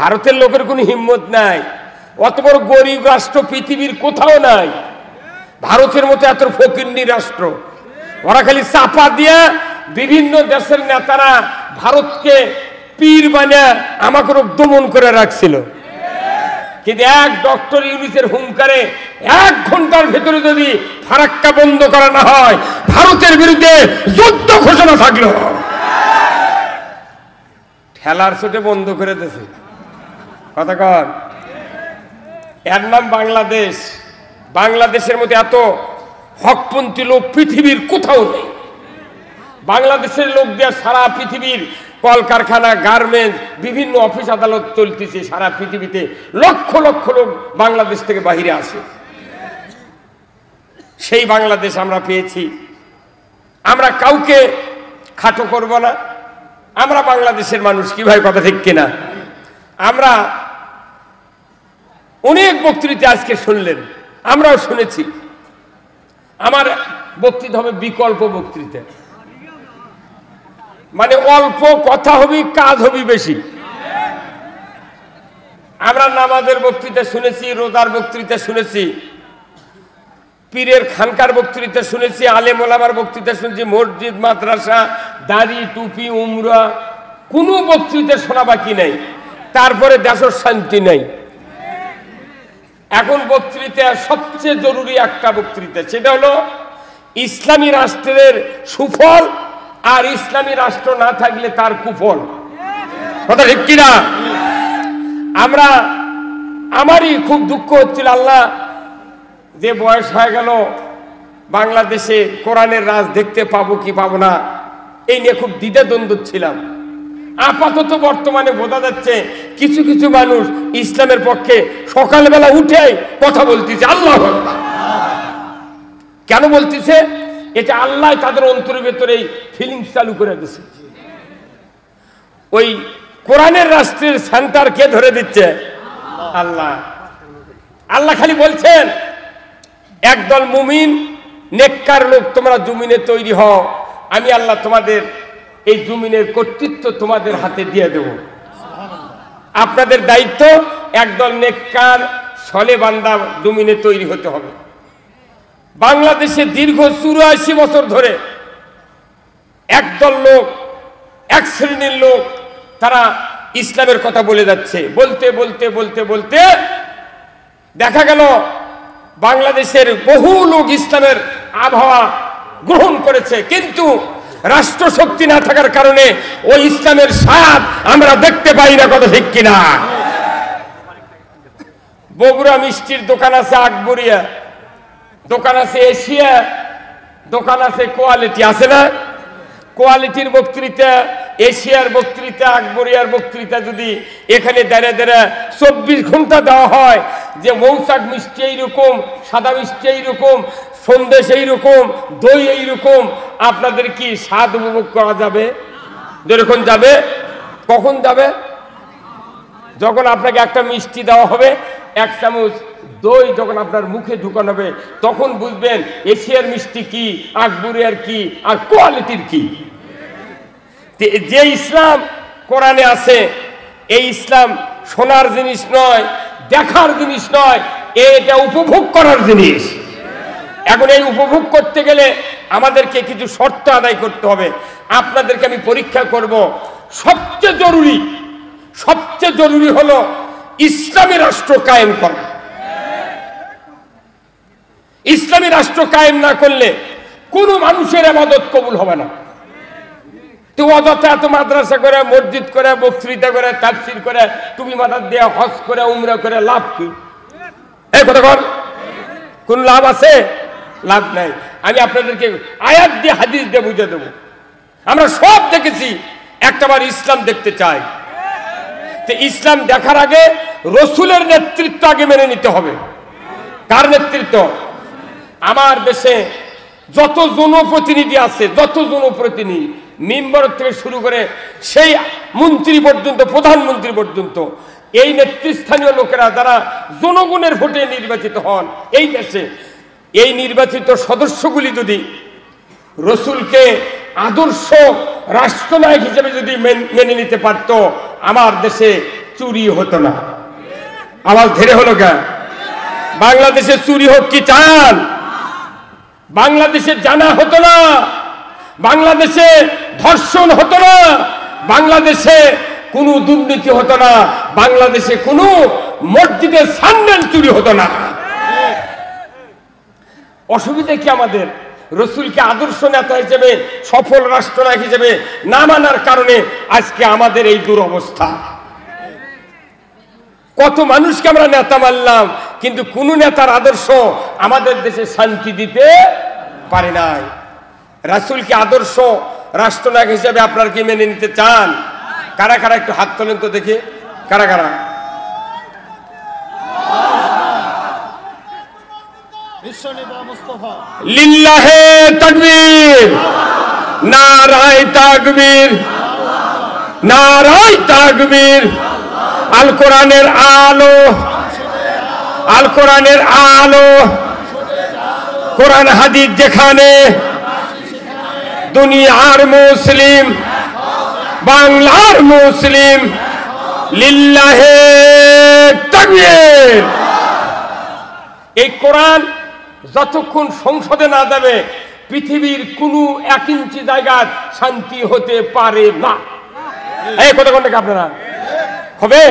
ভারতের লোকের কোনো হিম্মত নাই, অত বড় গরিব রাষ্ট্র পৃথিবীর কোথাও নাই। ভারতের মতো এত ফকিন্নি রাষ্ট্র, ওরা খালি চাপা দিয়া বিভিন্ন দেশের নেতারা ভারতকে পীর বানিয়ে আমাকে দমন করে রাখছিল। কিন্তু এক ডক্টর ইউনূসের হুঙ্কারে 1 ঘন্টার ভেতরে যদি ফারাক্কা বন্ধ করা না হয়, ভারতের বিরুদ্ধে যুদ্ধ ঘোষণা থাকলো। ঠেলার ছোটে বন্ধ করে দিয়েছে কথা কর। এর নাম বাংলাদেশ। বাংলাদেশের মধ্যে এত হকপন্থী লোক পৃথিবীর কোথাও নেই। বাংলাদেশের লোক দিয়ে সারা পৃথিবীর কলকারখানা, গার্মেন্টস, বিভিন্ন অফিস আদালত চলতেছে সারা পৃথিবীতে। লক্ষ লক্ষ লোক বাংলাদেশ থেকে বাহিরে আসে। সেই বাংলাদেশ আমরা পেয়েছি। আমরা কাউকে খাটো করব না। আমরা বাংলাদেশের মানুষ, কি ভাই কথা ঠিক কিনা? আমরা অনেক বক্তৃতা আজকে শুনলেন, আমরাও শুনেছি। আমার বক্তৃতা হবে বিকল্প বক্তৃতা, মানে অল্প কথা হবে, কাজ হবে বেশি। আমরা নামাজের বক্তৃতা শুনেছি, রোজার বক্তৃতা শুনেছি, পীরের খানকার বক্তৃতা শুনেছি, আলেম ওলামার বক্তৃতা শুনেছি, মসজিদ, মাদ্রাসা, দাড়ি, টুপি, উমরা, কোনো বক্তৃতা শোনা বাকি নাই। তারপরে দেশের শান্তি নাই। এখন বক্তৃতা সবচেয়ে জরুরি একটা বক্তৃতা, সেটা হলো ইসলামী রাষ্ট্রের সুফল আর ইসলামী রাষ্ট্র না থাকলে তার কুফল। কথা ঠিক কিনা? আমারই খুব দুঃখ হচ্ছিল, আল্লাহ যে বয়স হয়ে গেল, বাংলাদেশে কোরআনের রাজ দেখতে পাবো কি পাবো না, এই নিয়ে খুব দ্বিধাদ্বন্দ্ব ছিলাম। আপাতত বর্তমানে বোঝা যাচ্ছে কিছু কিছু মানুষ ইসলামের পক্ষে সকালবেলা উঠে কথা বলতেছে। আল্লাহ কেন বলতেছে? এটা আল্লাহ তাদের অন্তরের ভেতরে ফিলিংস চালু করে দিচ্ছে। ওই কোরআনের রাষ্ট্রের সেন্টার কে ধরে দিচ্ছে? আল্লাহ। আল্লাহ খালি বলছেন, একদল মুমিন নেককার লোক তোমরা জমিনে তৈরি হও, আমি আল্লাহ তোমাদের এই জমিনের কর্তৃত্ব তোমাদের হাতে দিয়ে দেব। আপনাদের দায়িত্ব একদল নেককার সলে বান্দা জমিনে তৈরি হতে হবে। বাংলাদেশে দীর্ঘ 84 বছর ধরে একদল লোক, এক শ্রেণীর লোক, তারা ইসলামের কথা বলে যাচ্ছে। বলতে বলতে বলতে বলতে দেখা গেল বাংলাদেশের বহু লোক ইসলামের আবহাওয়া গ্রহণ করেছে, কিন্তু রাষ্ট্রশক্তি না থাকার কারণে ওই ইসলামের স্বাদ আমরা দেখতে পাই না। কথা ঠিক কিনা? বগুড়া মিষ্টির দোকান আছে, আকবরিয়া দোকান আছে, এশিয়া দোকান আছে, কোয়ালিটি আছে না? কোয়ালিটির বক্তৃতা, এশিয়ার বক্তৃতা, আকবরিয়ার বক্তৃতা যদি এখানে দাঁড়িয়ে দাঁড়িয়ে 24 ঘন্টা দেওয়া হয়, যে মৌচাক মিষ্টি এইরকম, সাদা মিষ্টি এইরকম, সন্দেশ এইরকম, দই এইরকম, আপনাদের কি স্বাদ উপভোগ করা যাবে? যেরকম যাবে। কখন যাবে? যখন আপনাকে একটা মিষ্টি দেওয়া হবে, 1 চামচ দই যখন আপনার মুখে ঢুকানো হবে, তখন বুঝবেন এশিয়ার মিষ্টি কি, আকবরিয়ার কি, আর কোয়ালিটির কি। যে ইসলাম কোরআনে আছে, এই ইসলাম শোনার জিনিস নয়, দেখার জিনিস নয়, এটা উপভোগ করার জিনিস। এখন এই উপভোগ করতে গেলে আমাদেরকে কিছু শর্ত আদায় করতে হবে। আপনাদেরকে আমি পরীক্ষা করব। সবচেয়ে জরুরি হলো ইসলামী রাষ্ট্র কায়েম করা। ইসলামী রাষ্ট্র কায়েম না করলে কোনো মানুষের ইবাদত কবুল হবে না। তো অযথা এত মাদ্রাসা করে, মসজিদ করে, বক্তৃতা করে, তাফসীর করে, টুপি মাথার দিয়ে হজ করে, উমরা করে লাভ কি? এই কথা বল, কোন লাভ আছে? লাভ নাই। আমি আপনাদেরকে আয়াত দিয়ে, হাদিস দিয়ে বুঝে দেবো। আমরা সব দেখেছি, একটাবার ইসলাম দেখতে চাই। তো ইসলাম দেখার আগে রসুলের নেতৃত্ব আগে মেনে নিতে হবে। কার নেতৃত্ব? আমার দেশে যত জনপ্রতিনিধি আছে, মিম্বর থেকে শুরু করে সেই মন্ত্রী পর্যন্ত, প্রধানমন্ত্রী পর্যন্ত, এই নেতৃস্থানীয় লোকেরা যারা জনগণের ভোটে নির্বাচিত হন এই দেশে, এই নির্বাচিত সদস্যগুলি যদি রসুলকে আদর্শ রাষ্ট্রনায়ক হিসেবে যদি মেনে নিতে পারত, আমার দেশে চুরি হতো না। আওয়াজ ধীরে হলো কেন? বাংলাদেশে চুরি হোক কি চান? বাংলাদেশে জানা হতো না, বাংলাদেশে ধর্ষণ হতো না, বাংলাদেশে কোনো দুর্নীতি হতো না, বাংলাদেশে কোনো মসজিদের স্যান্ডেল চুরি হতো না। অসুবিধা কি আমাদের? রসুলকে আদর্শ নেতা হিসেবে, সফল রাষ্ট্রনায়ক হিসেবে না মানার কারণে আজকে আমাদের এই দুরবস্থা। কত মানুষকে আমরা নেতা মানলাম, কিন্তু কোন নেতার আদর্শ আমাদের দেশে শান্তি দিতে পারে নাই। রাসূলকে আদর্শ রাষ্ট্রনায়ক হিসেবে আপনারা কি মেনে নিতে চান? কারা কারা একটু হাত তোলেন তো দেখি, কারা কারা? লিল্লাহে তাকবীর, নারায়ে তাকবীর, নারায়ে তাকবীর। আল কোরআনের আলো, আল কোরআনের আলো, কোরআন হাদিস যেখানে, দুনিয়ার মুসলিম, বাংলার মুসলিম, লিল্লাহে তাকবীর। এই কোরআন যতক্ষণ সংসদে না যাবে পৃথিবীর কোনো 1 ইঞ্চি জায়গায় শান্তি হতে পারে না। এই কথা কোনটা আপনারা হবে?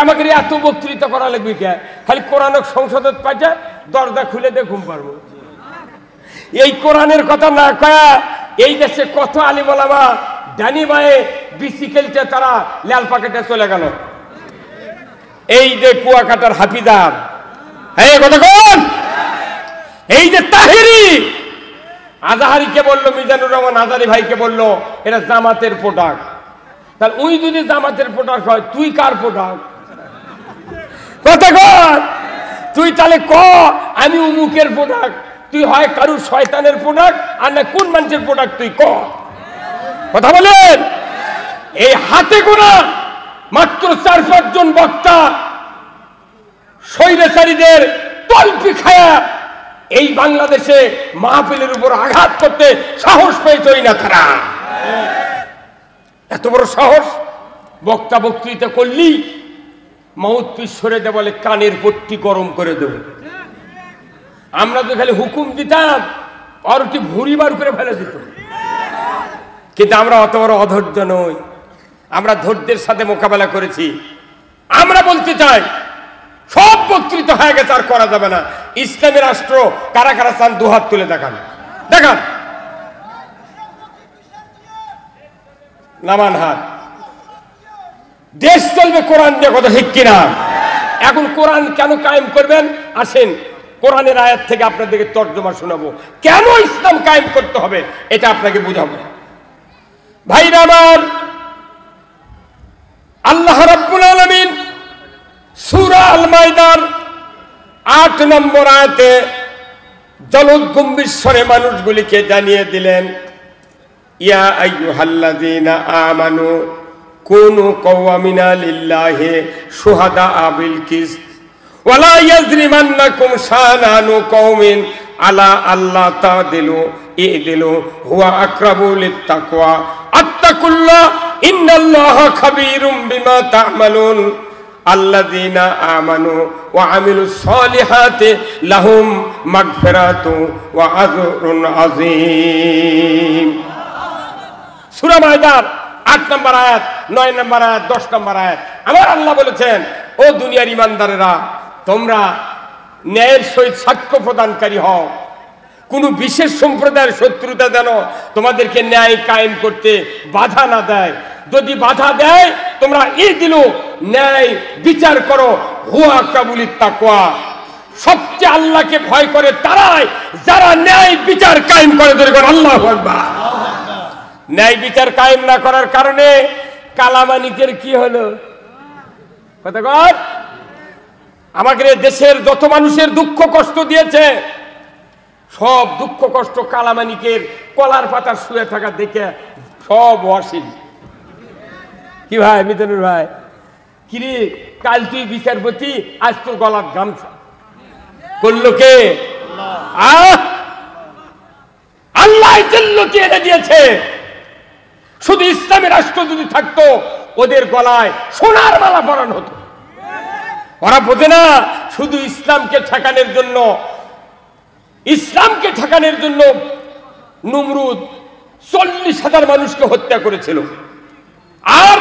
আমাকে এত বক্তৃতা করা লাগবে কে? খালি কোরআন সংসদে পাইতে দরজা খুলে দিয়ে ঘুম পারবো। এই কোরআনের কথা না কয়া এই দেশে কত আলিম ওলামা ডানি বায়ে বিসিকেলতে তারা লাল পাকেটে চলে গেল। এই যে কুয়াকাটার হাফিজার, এই কথা কোন? এই যে তাহেরি আজাহারিকে বললো, মিজানুর রহমান আজারি ভাইকে বললো এটা জামাতের প্রোডাক্ট। তাহলে ওই যদি জামাতের প্রোডাক্ট হয়, তুই কার প্রোডাক্ট? কথা কর। তুই তাহলে ক আমি উমুকের প্রোডাক্ট, তুই হয় কারুর শয়তানের প্রোডাক্ট আর না কোন মানুষের প্রোডাক্ট তুই ক। কথা বলেন। এই হাতে গোনা মাত্র 4-5 জন বক্তা স্বৈরাচারীদের তলপি খায়া এই বাংলাদেশে মাহফিলের উপর আঘাত করতে সাহস পেয়েছই না তারা। এত বড় সাহস! বক্তা বক্তৃতা করলি মাউথপিস সরে দে বলে কানের পট্টি গরম করে দেব। আমরা তো খালি হুকুম দিতাম আর ওটি ভুড়ি বার করে ফেলে দিত। কিন্তু আমরা অত বড় অধৈর্য নই, আমরা ধৈর্যের সাথে মোকাবেলা করেছি। আমরা বলতে চাই সব বক্তৃতা হয়ে গেছে, আর করা যাবে না। ইসলামী রাষ্ট্র কারা কারা চান দুহাত তুলে দেখান, দেখান, নামান হাত। দেশ চলবে কোরআন দিয়ে, কথা ঠিক কিনা? এখন কোরআন কেন কায়েম করবেন? আসেন কোরআনের আয়াত থেকে আপনাদেরকে তর্জমা শোনাবো, কেন ইসলাম কায়েম করতে হবে এটা আপনাকে বুঝাবো। ভাইরা আমার, আল্লাহ রাব্বুল আলামিন সূরা আল মাইদার 8 নম্বর আয়াতে জলদগম্ভীর স্বরে মানুষগুলিকে জানিয়ে দিলেন, ইয়া আইয়ুহাল্লাযীনা আমানু কুনু কওয়ামিনা লিল্লাহি শুহাদা বিল কিসত ওয়ালা ইয়াজরিমান্নাকুম শানানু কওমিন আলা আল্লাহ তাদিলু ইদিলু হুয়া আকরাবু লিত্তাকওয়া আত্তাকুল্লাহ ইন্নাল্লাহা খাবীরুম বিমা তা'মালুন আল্লাযীনা আমানু ওয়া আমিলুস সলিহাতি লাহুম মাগফিরাতু ওয়া আজরুন আযীম। সূরা মাইদার 8 নম্বর আয়াত, 9 নম্বর আয়াত, 10 নম্বর আয়াত। আমার আল্লাহ বলেছেন, ও দুনিয়ার ইমানদারেরা, তোমরা ন্যায়ের সহিত সাক্ষ্য প্রদানকারী হও। কোন বিশেষ সম্প্রদায়ের শত্রুতা যেন তোমাদেরকে ন্যায় কায়েম করতে বাধা না দেয়। যদি বাধা দেয়, তোমরা ইদিলু ন্যায় বিচার করো, হুয়া আকরাবুলিত তাকওয়া। সবচেয়ে আল্লাহকে ভয় করে তারাই যারা ন্যায় বিচার কায়েম করে। ধরে আল্লাহু আকবার। ন্যায় বিচার কায়েম না করার কারণে কালামানিকের কি হলো? কথা কর। আমাদের দেশের যত মানুষের দুঃখ কষ্ট দিয়েছে, সব দুঃখ কষ্ট কালামানিকের কলার পাতা শুয়ে থাকা দেখে সব ওয়াসিল। কি ভাই মিজানুর ভাই, কিরে কাল তুই বিচারপতি, আজ তোর গলার গামছা করলো কে? আল্লাহ এনে দিয়েছে। শুধু ইসলামী রাষ্ট্র যদি থাকতো ওদের গলায় সোনার মালা পরানো হতো। ওরা বোঝে না শুধু ইসলামকে ঠেকানোর জন্য নমরুদ 40,000 মানুষকে হত্যা করেছিল, আর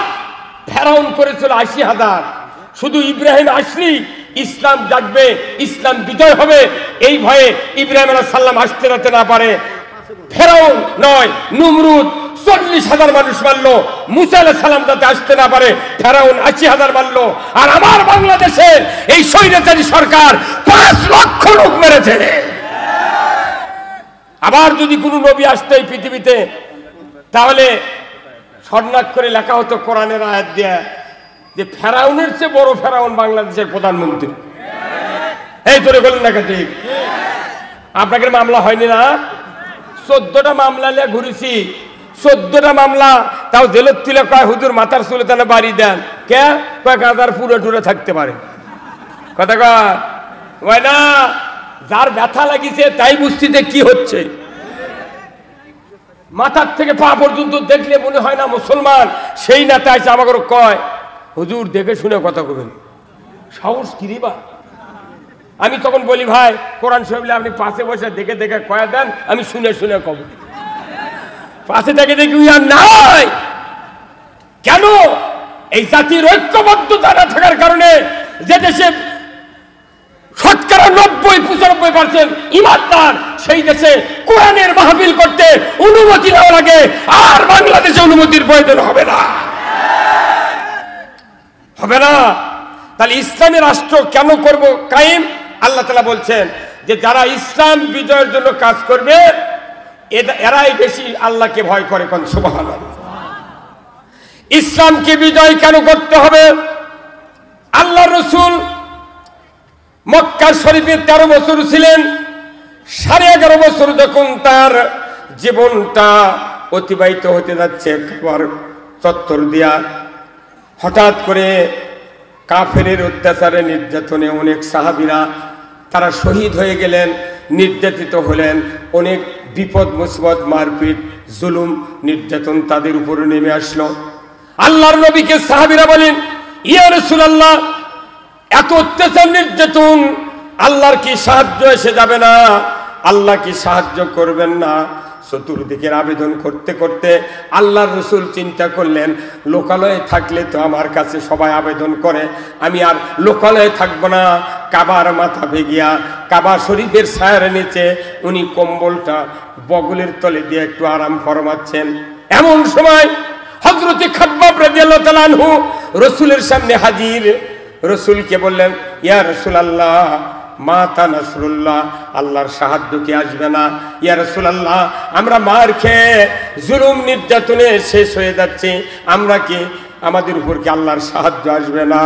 ফেরাউন করেছিল 80,000। শুধু ইব্রাহিম আসলেই ইসলাম জাগবে, ইসলাম বিজয় হবে, এই ভয়ে ইব্রাহিম আলাইহিস সালাম আসতে রাতে না পারে ফেরাউন নয় নমরুদ 40,000 মানুষ মারলো। মুসা আলাইহিস সালাম যাতে আসতে না পারে ফেরাউন 80,000 মারলো। আর আমার বাংলাদেশের এই স্বৈরাচারী সরকার 5 লক্ষ লোক মেরেছে। আবার যদি কোনো নবী আসতো এই পৃথিবীতে, তাহলে স্বর্ণাক্ষরে লেখা হতো কোরআনের আয়াত দিয়ে যে ফেরাউনের চেয়ে বড় ফেরাউন বাংলাদেশের প্রধানমন্ত্রী। এই তোরে বলেন না ঠিক? আপনাকে মামলা হয়নি না? 14টা মামলা নিয়ে ঘুরেছি, 14টা মামলা, তাও জেলের তুলে কয় হুজুর মাথার চুলে তাহলে বাড়ি দেন, কে কয় গাদার পুরো টুরে থাকতে পারে। কথা কয় না, যার ব্যথা লাগিছে তাই বুঝতে কি হচ্ছে। মাথার থেকে পা পর্যন্ত দেখলে মনে হয় না মুসলমান, সেই না তাই আমাকে কয় হুজুর দেখে শুনে কথা কবেন, সাহস কিরিবা। আমি তখন বলি ভাই কোরআন শরীফ আপনি পাশে বসে দেখে দেখে কয়া দেন, আমি শুনে শুনে কব। পাশে থেকে দেখি আর নাই। কেন? এই জাতির ঐক্যবদ্ধতা না থাকার কারণে যে দেশে 95% ইমানদার, সেই দেশে কোরআনের মাহফিল করতে অনুমতি নেওয়া লাগে, আর বাংলাদেশে অনুমতির প্রয়োজন হবে না। তাহলে ইসলামী রাষ্ট্র কেন করব কায়েম? আল্লাহ তাআলা বলছেন যে যারা ইসলাম বিজয়ের জন্য কাজ করবে এরাই বেশি আল্লাহকে ভয় করে। কোন সুবহানাল্লাহ। ইসলামকে বিজয় কেন করতে হবে? আল্লাহর রাসূল মক্কা শরীফে 13 বছর ছিলেন। 11.5 বছর যখন তার জীবনটা অতিবাহিত হতে যাচ্ছে খাবার চত্বর দিয়া, হঠাৎ করে কাফেরের অত্যাচারে নির্যাতনে অনেক সাহাবীরা তারা শহীদ হয়ে গেলেন, নির্যাতিত হলেন। অনেক বিপদ মুসিবত, মারপিট, জুলুম, নির্যাতন তাদের উপরে নেমে আসলো। আল্লাহর নবীকে সাহাবীরা বলেন, ইয়া রাসূলুল্লাহ, এত অত্যাচার নির্যাতন, আল্লাহর কি সাহায্য এসে যাবে না? আল্লাহ কি সাহায্য করবেন না? চতুর্দিকের আবেদন করতে করতে আল্লাহর রাসূল চিন্তা করলেন, লোকালয়ে থাকলে তো আমার কাছে সবাই আবেদন করে, আমি আর লোকালয়ে থাকবো না। কাবার মাথা ভেগিয়া কাবা শরীফের ছায়ার নিচে উনি কম্বলটা বগলের তলে দিয়ে একটু আরাম ফরমাচ্ছেন। এমন সময় হযরতে খাব্বাব রাদিয়াল্লাহু তাআলা আনহু রাসূলের সামনে হাজির। রাসূলকে বললেন, ইয়া রাসূলুল্লাহ, মাতা নাসরুল্লাহ, আল্লাহর সাহায্য কি আসবে না? ইয়া রাসূলুল্লাহ, আমরা মার খেয়ে জুলুম নির্যাতনে শেষ হয়ে যাচ্ছি, আমরা কি, আমাদের উপর কি আল্লাহর সাহায্য আসবে না?